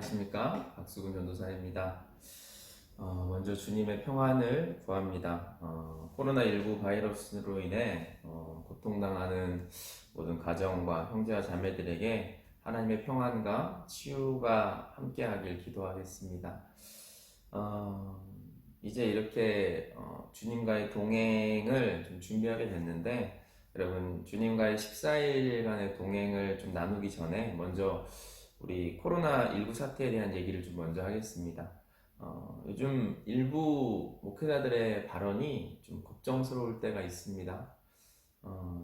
안녕하십니까. 박수근 전도사입니다. 먼저 주님의 평안을 구합니다. 코로나19 바이러스로 인해 고통당하는 모든 가정과 형제와 자매들에게 하나님의 평안과 치유가 함께하길 기도하겠습니다. 이제 이렇게 주님과의 동행을 좀 준비하게 됐는데, 여러분 주님과의 14일간의 동행을 좀 나누기 전에 먼저 우리 코로나19 사태에 대한 얘기를 좀 먼저 하겠습니다. 요즘 일부 목회자들의 발언이 좀 걱정스러울 때가 있습니다.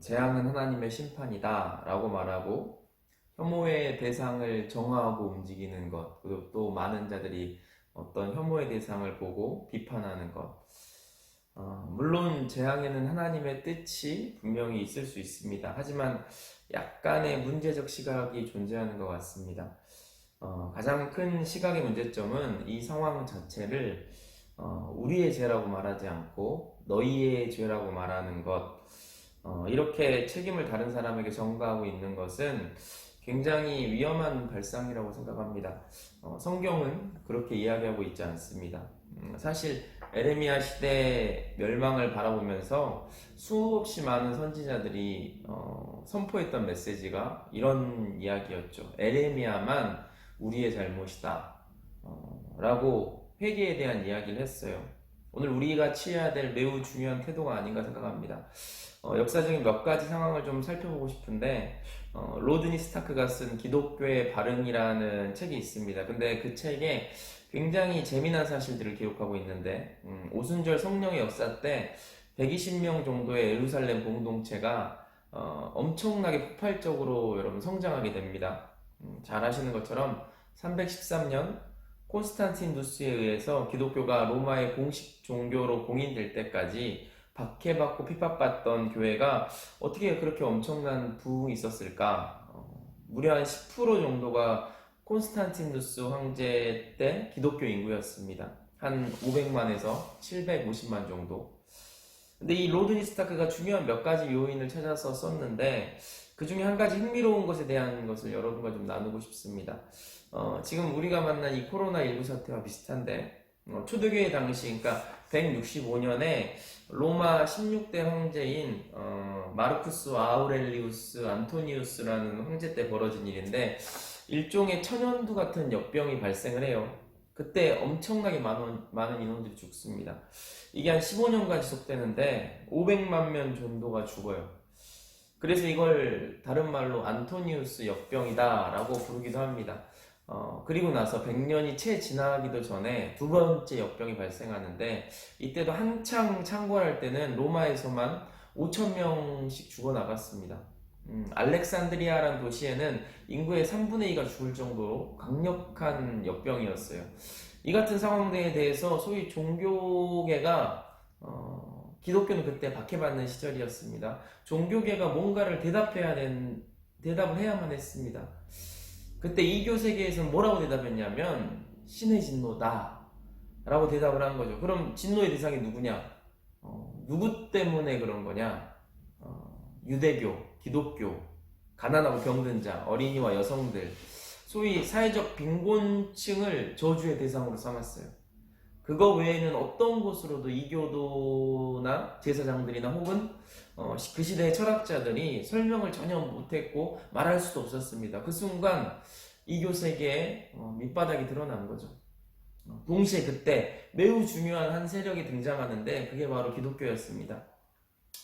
재앙은 하나님의 심판이다 라고 말하고 혐오의 대상을 정하고 움직이는 것, 그리고 또 많은 자들이 어떤 혐오의 대상을 보고 비판하는 것. 물론 재앙에는 하나님의 뜻이 분명히 있을 수 있습니다. 하지만 약간의 문제적 시각이 존재하는 것 같습니다. 가장 큰 시각의 문제점은 이 상황 자체를 우리의 죄라고 말하지 않고 너희의 죄라고 말하는 것, 이렇게 책임을 다른 사람에게 전가하고 있는 것은 굉장히 위험한 발상이라고 생각합니다. 성경은 그렇게 이야기하고 있지 않습니다. 사실 에레미야 시대 멸망을 바라보면서 수없이 많은 선지자들이 선포했던 메시지가 이런 이야기였죠. 에레미야만 우리의 잘못이다 라고 회개에 대한 이야기를 했어요. 오늘 우리가 취해야 될 매우 중요한 태도가 아닌가 생각합니다. 역사적인 몇 가지 상황을 좀 살펴보고 싶은데, 로드니 스타크가 쓴 기독교의 발응이라는 책이 있습니다. 근데 그 책에 굉장히 재미난 사실들을 기록하고 있는데, 오순절 성령의 역사 때 120명 정도의 예루살렘 공동체가 엄청나게 폭발적으로 여러분 성장하게 됩니다. 잘 아시는 것처럼 313년 콘스탄티누스에 의해서 기독교가 로마의 공식 종교로 공인될 때까지 박해받고 핍박받던 교회가 어떻게 그렇게 엄청난 부흥이 있었을까? 무려 한 10% 정도가 콘스탄티누스 황제 때 기독교 인구였습니다. 한 500만에서 750만 정도. 근데 이 로드니 스타크가 중요한 몇 가지 요인을 찾아서 썼는데, 그 중에 한 가지 흥미로운 것에 대한 것을 여러분과 좀 나누고 싶습니다. 지금 우리가 만난 이 코로나19 사태와 비슷한데, 초대교회 당시, 그러니까 165년에 로마 16대 황제인 마르쿠스 아우렐리우스 안토니우스라는 황제 때 벌어진 일인데, 일종의 천연두 같은 역병이 발생을 해요. 그때 엄청나게 많은 인원들이 죽습니다. 이게 한 15년간 지속되는데 500만 명 정도가 죽어요. 그래서 이걸 다른 말로 안토니우스 역병이다 라고 부르기도 합니다. 그리고 나서 100년이 채 지나기도 전에 두 번째 역병이 발생하는데, 이때도 한창 창궐할 때는 로마에서만 5,000명씩 죽어나갔습니다. 알렉산드리아라는 도시에는 인구의 3분의 2가 죽을 정도로 강력한 역병이었어요. 이 같은 상황에 대해서 소위 종교계가 기독교는 그때 박해받는 시절이었습니다. 종교계가 뭔가를 대답을 해야만 했습니다. 그때 이교 세계에서는 뭐라고 대답했냐면 신의 진노다 라고 대답을 한 거죠. 그럼 진노의 대상이 누구냐? 누구 때문에 그런 거냐? 유대교, 기독교, 가난하고 병든 자, 어린이와 여성들, 소위 사회적 빈곤층을 저주의 대상으로 삼았어요. 그거 외에는 어떤 곳으로도 이교도나 제사장들이나 혹은 그 시대의 철학자들이 설명을 전혀 못했고 말할 수도 없었습니다. 그 순간 이교 세계에 밑바닥이 드러난 거죠. 동시에 그때 매우 중요한 한 세력이 등장하는데, 그게 바로 기독교였습니다.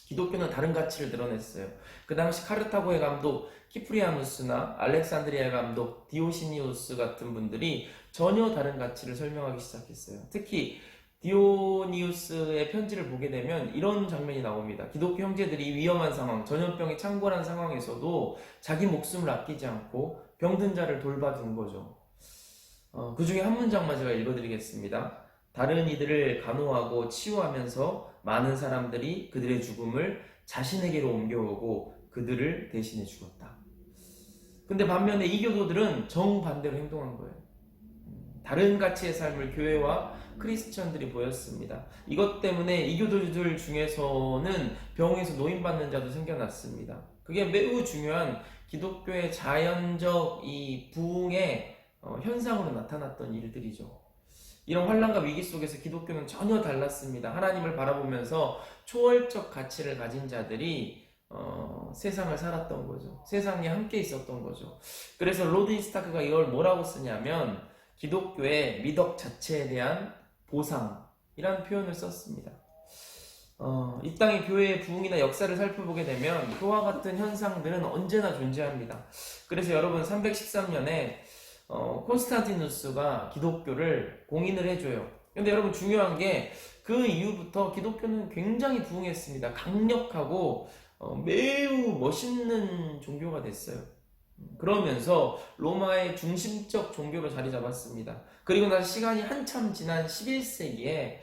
기독교는 다른 가치를 드러냈어요. 그 당시 카르타고의 감독 키프리아누스나 알렉산드리아 감독 디오시니우스 같은 분들이 전혀 다른 가치를 설명하기 시작했어요. 특히 디오니우스의 편지를 보게 되면 이런 장면이 나옵니다. 기독교 형제들이 위험한 상황, 전염병이 창궐한 상황에서도 자기 목숨을 아끼지 않고 병든 자를 돌봐준 거죠. 그 중에 한 문장만 제가 읽어드리겠습니다. 다른 이들을 간호하고 치유하면서 많은 사람들이 그들의 죽음을 자신에게로 옮겨오고 그들을 대신해 죽었다. 근데 반면에 이교도들은 정반대로 행동한 거예요. 다른 가치의 삶을 교회와 크리스천들이 보였습니다. 이것 때문에 이교도들 중에서는 병에서 노인받는 자도 생겨났습니다. 그게 매우 중요한 기독교의 자연적 이 부흥의 현상으로 나타났던 일들이죠. 이런 환난과 위기 속에서 기독교는 전혀 달랐습니다. 하나님을 바라보면서 초월적 가치를 가진 자들이 세상을 살았던 거죠. 세상에 함께 있었던 거죠. 그래서 로드 스타크가 이걸 뭐라고 쓰냐면 기독교의 미덕 자체에 대한 보상이라는 표현을 썼습니다. 이 땅의 교회의 부흥이나 역사를 살펴보게 되면 그와 같은 현상들은 언제나 존재합니다. 그래서 여러분 313년에 콘스탄티누스가 기독교를 공인을 해줘요. 근데 여러분 중요한 게 그 이후부터 기독교는 굉장히 부흥했습니다. 강력하고 매우 멋있는 종교가 됐어요. 그러면서 로마의 중심적 종교로 자리 잡았습니다. 그리고 나서 시간이 한참 지난 11세기에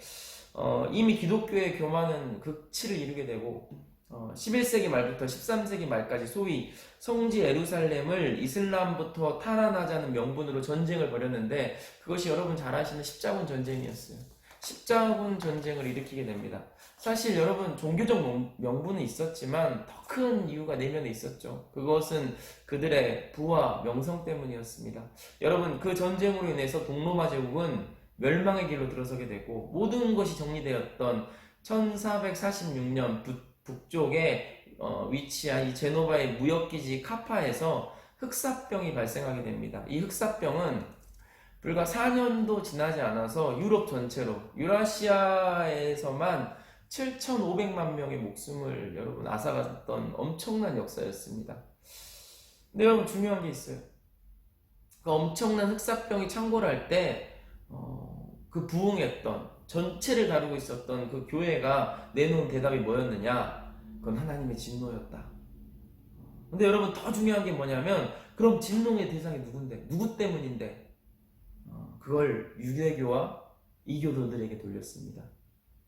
이미 기독교의 교만은 극치를 이루게 되고 11세기 말부터 13세기 말까지 소위 성지 예루살렘을 이슬람부터 탈환하자는 명분으로 전쟁을 벌였는데 그것이 여러분 잘 아시는 십자군 전쟁이었어요. 십자군 전쟁을 일으키게 됩니다. 사실 여러분 종교적 명분은 있었지만 더 큰 이유가 내면에 있었죠. 그것은 그들의 부와 명성 때문이었습니다. 여러분 그 전쟁으로 인해서 동로마 제국은 멸망의 길로 들어서게 되고 모든 것이 정리되었던 1446년 북쪽에 위치한 이 제노바의 무역기지 카파에서 흑사병이 발생하게 됩니다. 이 흑사병은 불과 4년도 지나지 않아서 유럽 전체로 유라시아에서만 7,500만 명의 목숨을 여러분 앗아갔던 엄청난 역사였습니다. 근데 여러분 중요한 게 있어요. 그 엄청난 흑사병이 창궐할 때 그 부흥했던 전체를 다루고 있었던 그 교회가 내놓은 대답이 뭐였느냐? 그건 하나님의 진노였다. 근데 여러분 더 중요한 게 뭐냐면 그럼 진노의 대상이 누군데? 누구 때문인데? 그걸 유대교와 이교도들에게 돌렸습니다.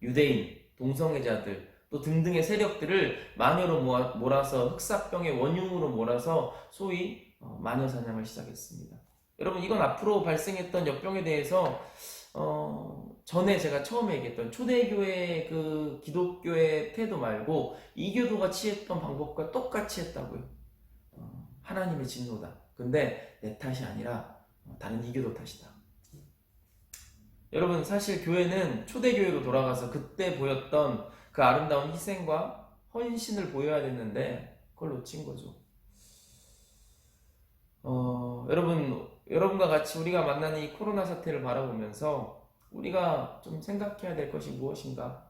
유대인, 동성애자들, 또 등등의 세력들을 마녀로 몰아서 흑사병의 원흉으로 몰아서 소위 마녀 사냥을 시작했습니다. 여러분 이건 앞으로 발생했던 역병에 대해서 전에 제가 처음에 얘기했던 초대교회의 그 기독교의 태도 말고 이교도가 취했던 방법과 똑같이 했다고요. 하나님의 진노다. 근데 내 탓이 아니라 다른 이교도 탓이다. 여러분 사실 교회는 초대교회로 돌아가서 그때 보였던 그 아름다운 희생과 헌신을 보여야 됐는데 그걸 놓친 거죠. 여러분과 같이 우리가 만나는 이 코로나 사태를 바라보면서 우리가 좀 생각해야 될 것이 무엇인가?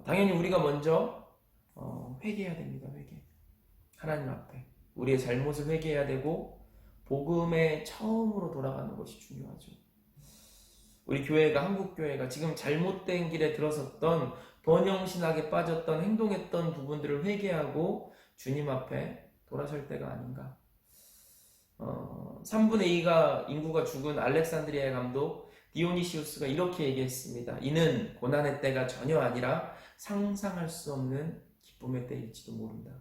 당연히 우리가 먼저 회개해야 됩니다. 회개. 하나님 앞에 우리의 잘못을 회개해야 되고 복음의 처음으로 돌아가는 것이 중요하죠. 우리 교회가 한국교회가 지금 잘못된 길에 들어섰던 번영신학에 빠졌던 행동했던 부분들을 회개하고 주님 앞에 돌아설 때가 아닌가. 3분의 2가 인구가 죽은 알렉산드리아의 감독 디오니시우스가 이렇게 얘기했습니다. 이는 고난의 때가 전혀 아니라 상상할 수 없는 기쁨의 때일지도 모른다.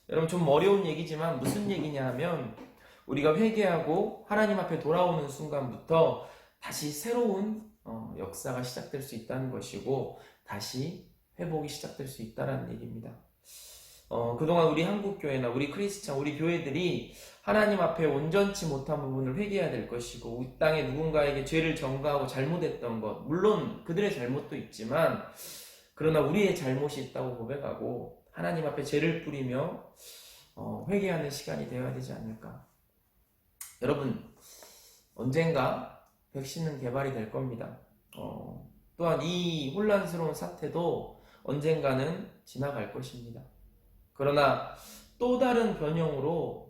여러분 좀 어려운 얘기지만 무슨 얘기냐 하면 우리가 회개하고 하나님 앞에 돌아오는 순간부터 다시 새로운 역사가 시작될 수 있다는 것이고 다시 회복이 시작될 수 있다는 얘기입니다. 그동안 우리 한국교회나 우리 크리스찬, 우리 교회들이 하나님 앞에 온전치 못한 부분을 회개해야 될 것이고 이 땅에 누군가에게 죄를 전가하고 잘못했던 것, 물론 그들의 잘못도 있지만 그러나 우리의 잘못이 있다고 고백하고 하나님 앞에 죄를 뿌리며 회개하는 시간이 되어야 되지 않을까. 여러분 언젠가 백신은 개발이 될 겁니다. 또한 이 혼란스러운 사태도 언젠가는 지나갈 것입니다. 그러나 또 다른 변형으로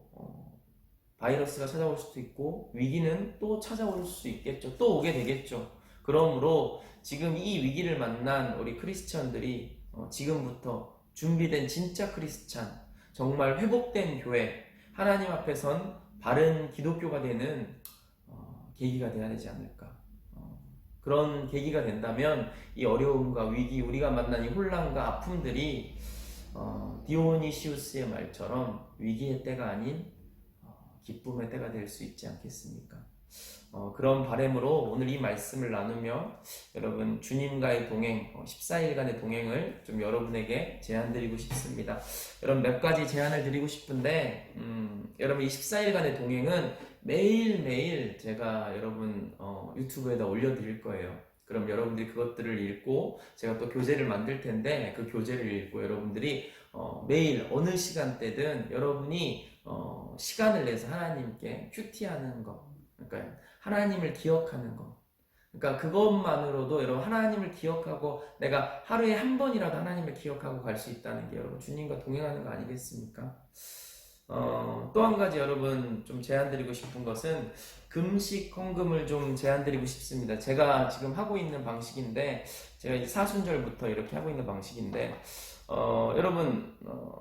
바이러스가 찾아올 수도 있고 위기는 또 찾아올 수 있겠죠. 또 오게 되겠죠. 그러므로 지금 이 위기를 만난 우리 크리스찬들이 지금부터 준비된 진짜 크리스찬, 정말 회복된 교회, 하나님 앞에 선 바른 기독교가 되는 계기가 되어야 되지 않을까. 그런 계기가 된다면 이 어려움과 위기, 우리가 만난 이 혼란과 아픔들이 디오니시우스의 말처럼 위기의 때가 아닌 기쁨의 때가 될 수 있지 않겠습니까? 그런 바람으로 오늘 이 말씀을 나누며 여러분 주님과의 동행, 14일간의 동행을 좀 여러분에게 제안 드리고 싶습니다. 여러분 몇 가지 제안을 드리고 싶은데 여러분 이 14일간의 동행은 매일매일 제가 여러분 유튜브에다 올려드릴 거예요. 그럼 여러분들이 그것들을 읽고 제가 또 교재를 만들 텐데 그 교재를 읽고 여러분들이 매일 어느 시간대든 여러분이 시간을 내서 하나님께 큐티하는 거, 그러니까 하나님을 기억하는 거. 그러니까 그것만으로도 여러분 하나님을 기억하고 내가 하루에 한 번이라도 하나님을 기억하고 갈 수 있다는 게 여러분 주님과 동행하는 거 아니겠습니까? 또 한 가지 여러분 좀 제안드리고 싶은 것은 금식 헌금을 좀 제안드리고 싶습니다. 제가 지금 하고 있는 방식인데 제가 이제 사순절부터 이렇게 하고 있는 방식인데 여러분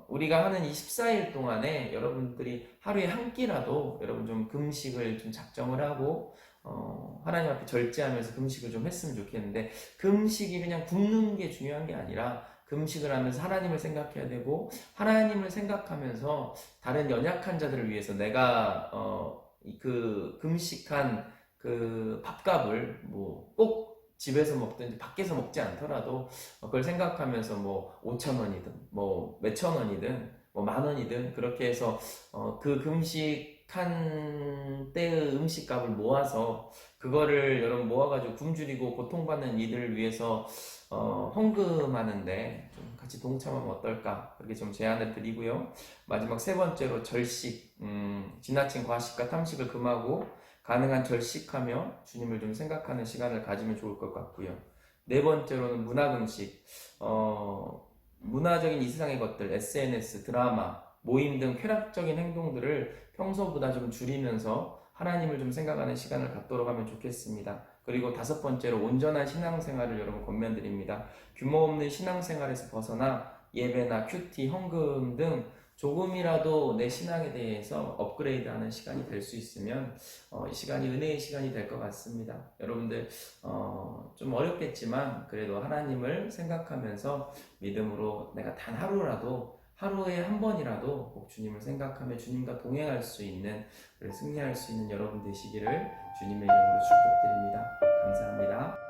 우리가 하는 이 14일 동안에 여러분들이 하루에 한 끼라도 여러분 좀 금식을 좀 작정을 하고 하나님 앞에 절제하면서 금식을 좀 했으면 좋겠는데 금식이 그냥 굶는 게 중요한 게 아니라 금식을 하면서 하나님을 생각해야 되고 하나님을 생각하면서 다른 연약한 자들을 위해서 내가 그 금식한 그 밥값을 뭐 꼭 집에서 먹든지 밖에서 먹지 않더라도 그걸 생각하면서 뭐 5천 원이든 뭐 몇천 원이든 뭐 만 원이든 그렇게 해서 그 금식한 때의 음식값을 모아서 그거를 여러분 모아가지고 굶주리고 고통받는 이들을 위해서 헌금하는데 좀 같이 동참하면 어떨까 그렇게 좀 제안을 드리고요. 마지막 세 번째로 절식, 지나친 과식과 탐식을 금하고 가능한 절식하며 주님을 좀 생각하는 시간을 가지면 좋을 것 같고요. 네 번째로는 문화금식, 문화적인 이 세상의 것들, SNS, 드라마, 모임 등 쾌락적인 행동들을 평소보다 좀 줄이면서 하나님을 좀 생각하는 시간을 갖도록 하면 좋겠습니다. 그리고 다섯 번째로 온전한 신앙생활을 여러분 권면드립니다. 규모 없는 신앙생활에서 벗어나 예배나 큐티, 헌금 등 조금이라도 내 신앙에 대해서 업그레이드하는 시간이 될 수 있으면 이 시간이 은혜의 시간이 될 것 같습니다. 여러분들 좀 어렵겠지만 그래도 하나님을 생각하면서 믿음으로 내가 단 하루라도 하루에 한 번이라도 꼭 주님을 생각하며 주님과 동행할 수 있는 승리할 수 있는 여러분 되시기를 주님의 이름으로 축복드립니다. 감사합니다.